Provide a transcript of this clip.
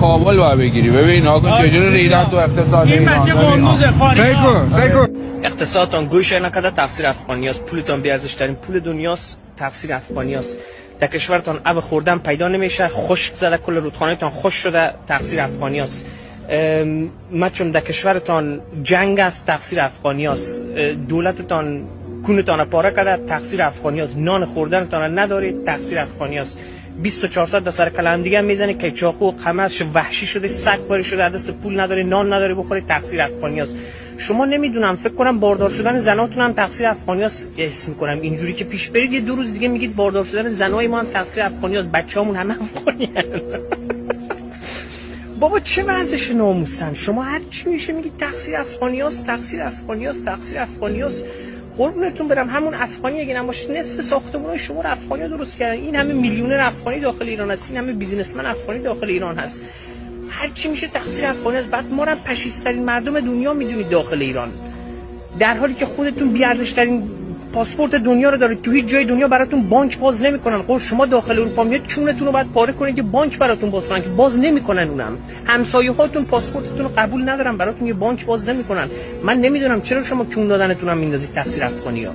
کابل باید بگیری. ببین آقا چجوری ریدن تو اقتصاد این ایران. بچه قندوزه خالی اقتصادتان گوش نکرده تفسیر افغانی است. پولتان بی‌ارزش‌ترین پول دنیاست، تفسیر افغانی است. در کشورتان آب خوردن پیدا نمیشه، خشک زده، کل رودخانه‌تان خشک شده، تفسیر افغانی است. ما چون در کشورتان جنگ است، تفسیر افغانی است. دولتتان کونتان پاره کرده، تفسیر افغانی است. نان خوردنتان ندارید، تفسیر افغانی است. 24 ساعت در سر کلام دیگه میزنی که چاقو و قمرش وحشی شده، سگ باری شده، دست پول نداری، نان نداری بخوری، تقصیر افغانی است. شما نمیدونم فکر کنم باردار شدن زناتون هم تقصیر افغانی است. اسم میکنم اینجوری که پیش برید یه 2 روز دیگه میگید باردار شدن زنای ما هم تقصیر افغانی است. بچه‌هامون همه افغانی هستند. بابا چه وضعش ناموسن. شما هر چی میشه میگید تقصیر افغانی است، تقصیر افغانی است، تقصیر افغانی است. قربونتون برم همون افغانی اگه نباشه نصف ساختمان‌های شما رو افغانی درست کردن. این همه میلیونر افغانی داخل ایران هست، این همه بیزینسمن افغانی داخل ایران هست. هر چی میشه تقصیر افغانی است. بعد ما رو پشیزترین مردم دنیا میدونید داخل ایران، در حالی که خودتون بی‌ارزش‌ترین پاسپورت دنیا رو دارید. تو هیچ جای دنیا براتون بانک باز نمیکنن. خب شما داخل اروپا میاد چونتون رو باید پاره کنید که بانک براتون باز کنن، که باز نمیکنن. اونم همسایه‌هاتون پاسپورتتون رو قبول ندارن، براتون یه بانک باز نمیکنن. من نمیدونم چرا شما چون دادنتون هم میندازید تقصیر افغانی‌ها.